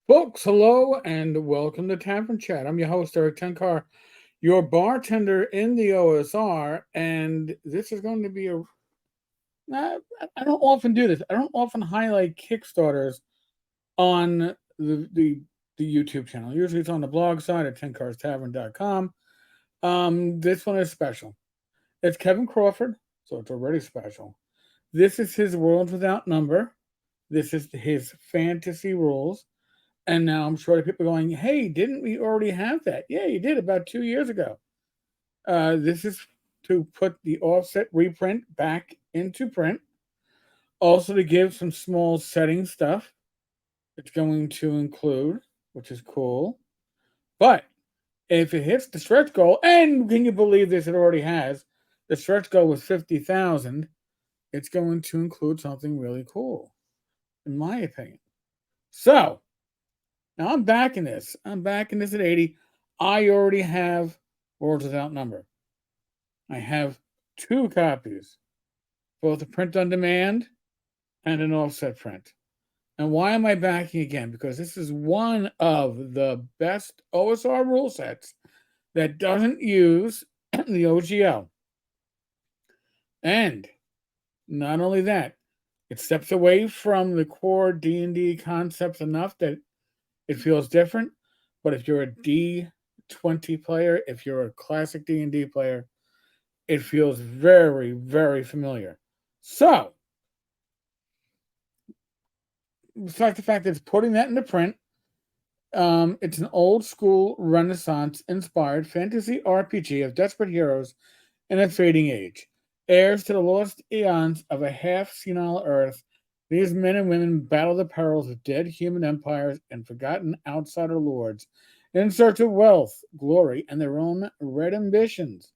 Folks, hello and welcome to Tavern Chat. I'm your host, Eric Tenkar, your bartender in the OSR, and this is going to be a. I don't often do this. I don't often highlight Kickstarters on the YouTube channel. Usually it's on the blog side at tenkarstavern.com. This one is special. It's Kevin Crawford, so it's already special. This is his Worlds Without Number. This is his fantasy rules. And now I'm sure that people are going, hey, didn't we already have that? Yeah, you did about 2 years ago. This is to put the offset reprint back into print. Also to give some small setting stuff it's going to include, which is cool. But if it hits the stretch goal, and can you believe this? It already has. The stretch goal was 50,000. It's going to include something really cool, in my opinion. So now I'm backing this. I'm backing this at 80. I already have Worlds Without Number. I have 2 copies, both a print on demand and an offset print. And why am I backing again? Because this is one of the best OSR rule sets that doesn't use the OGL. And not only that, it steps away from the core D&D concepts enough that it feels different. But if you're a D20 player, if you're a classic D&D player, it feels very, very familiar. So, besides the fact that it's putting that into print, it's an old school Renaissance inspired fantasy RPG of desperate heroes in a fading age. Heirs to the lost eons of a half senile Earth, these men and women battle the perils of dead human empires and forgotten outsider lords in search of wealth, glory, and their own red ambitions.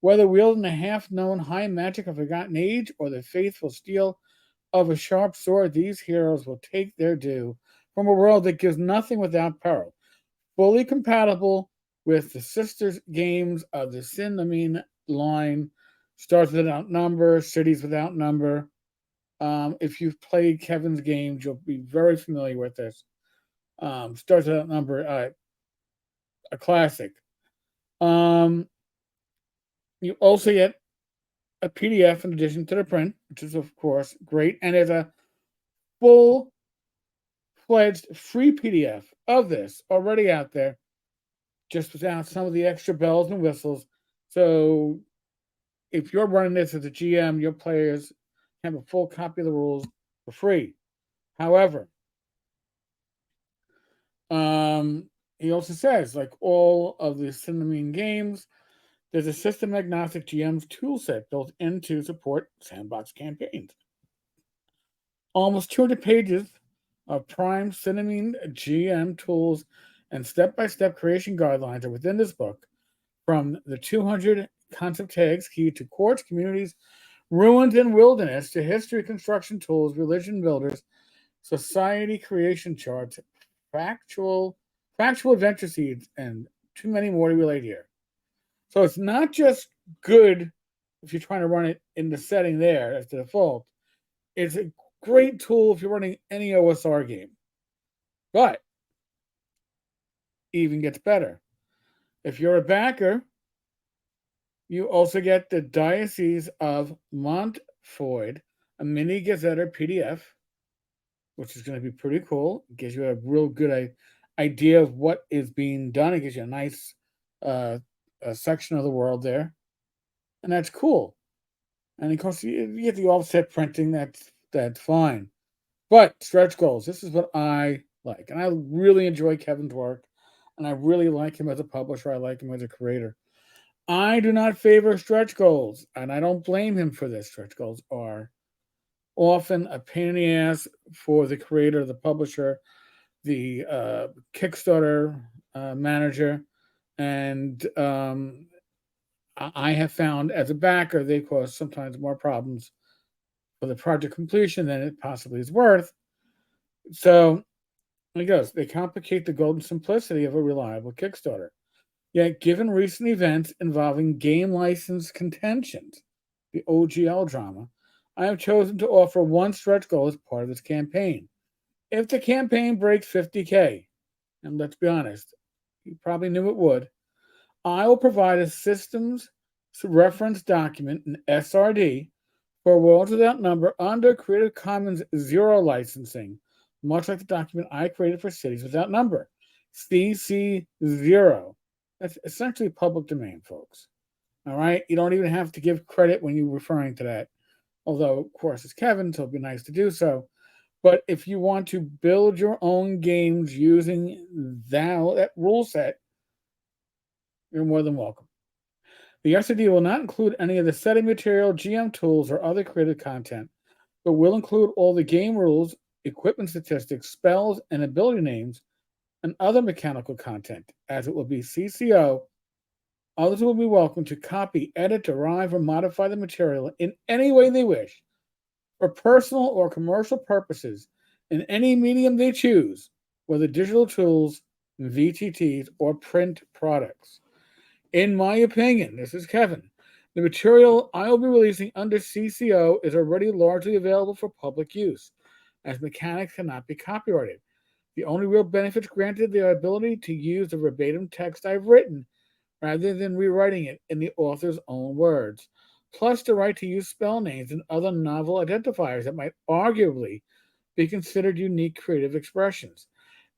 Whether wielding the half known high magic of a forgotten age or the faithful steel of a sharp sword, these heroes will take their due from a world that gives nothing without peril. Fully compatible with the sisters games of the Cinnamon line, Stars Without Number, Cities Without Number. If you've played Kevin's games, you'll be very familiar with this. Stars Without Number, a classic. You also get a PDF in addition to the print, which is, of course, great. And there's a full-fledged free PDF of this already out there, just without some of the extra bells and whistles. So if you're running this as a GM, your players have a full copy of the rules for free. However, he also says, like all of the Cinnamon games, there's a system agnostic GM's toolset built in to support sandbox campaigns. Almost 200 pages of prime Cinnamon GM tools and step-by-step creation guidelines are within this book, from the 200 concept tags key to courts, communities, ruins, and wilderness, to history construction tools, religion builders, society creation charts, factual adventure seeds, and too many more to relate here. So it's not just good if you're trying to run it in the setting there as the default. It's a great tool if you're running any OSR game. But even gets better. If you're a backer, you also get the Diocese of Montfort, a mini-gazetteer PDF, which is going to be pretty cool. It gives you a real good idea of what is being done. It gives you a nice a section of the world there, and that's cool. And of course, you get the offset printing. That's fine. But stretch goals. This is what I like, and I really enjoy Kevin's work, and I really like him as a publisher. I like him as a creator. I do not favor stretch goals, and I don't blame him for this. Stretch goals are often a pain in the ass for the creator, the publisher, the Kickstarter manager, and I have found as a backer they cause sometimes more problems for the project completion than it possibly is worth. So it goes. They complicate the golden simplicity of a reliable Kickstarter. Yet, given recent events involving game license contentions, the OGL drama, I have chosen to offer one stretch goal as part of this campaign. If the campaign breaks 50K, and let's be honest, you probably knew it would, I will provide a systems reference document, an SRD, for Worlds Without Number under Creative Commons Zero licensing, much like the document I created for Cities Without Number, CC0. That's essentially public domain, folks. All right? You don't even have to give credit when you're referring to that. Although, of course, it's Kevin, so it'd be nice to do so. But if you want to build your own games using that rule set, you're more than welcome. The SRD will not include any of the setting material, GM tools, or other creative content, but will include all the game rules, equipment statistics, spells, and ability names, and other mechanical content. As it will be CC0, others will be welcome to copy, edit, derive, or modify the material in any way they wish, for personal or commercial purposes, in any medium they choose, whether digital tools, VTTs, or print products. In my opinion, this is Kevin, the material I will be releasing under CC0 is already largely available for public use, as mechanics cannot be copyrighted. The only real benefits granted the ability to use the verbatim text I've written, rather than rewriting it in the author's own words, plus the right to use spell names and other novel identifiers that might arguably be considered unique creative expressions.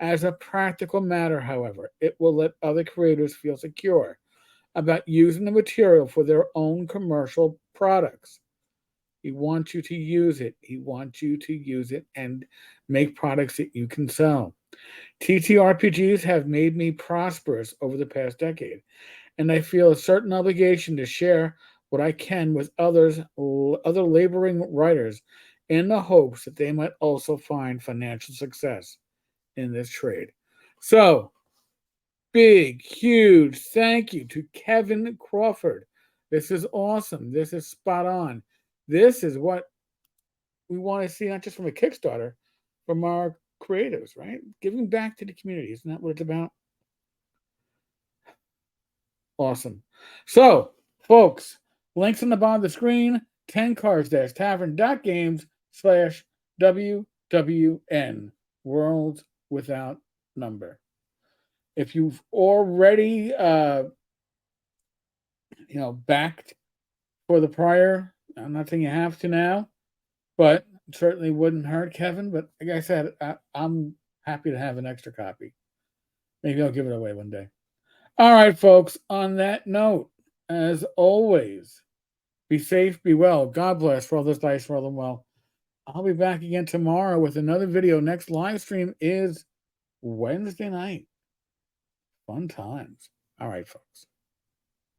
As a practical matter, however, it will let other creators feel secure about using the material for their own commercial products. He wants you to use it. He wants you to use it and make products that you can sell. TTRPGs have made me prosperous over the past decade, and I feel a certain obligation to share what I can with other laboring writers in the hopes that they might also find financial success in this trade. So, big, huge thank you to Kevin Crawford. This is awesome. This is spot on. This is what we want to see, not just from a Kickstarter, from our creatives, right? Giving back to the community. Isn't that what it's about? Awesome. So, folks, links on the bottom of the screen, Tenkars-Tavern.games/WWN, Worlds Without Number. If you've already, backed for the prior, I'm not saying you have to now, but it certainly wouldn't hurt, Kevin. But like I said, I'm happy to have an extra copy. Maybe I'll give it away one day. All right, folks, on that note, as always, be safe, be well. God bless. Roll those dice, roll them well. I'll be back again tomorrow with another video. Next live stream is Wednesday night. Fun times. All right, folks.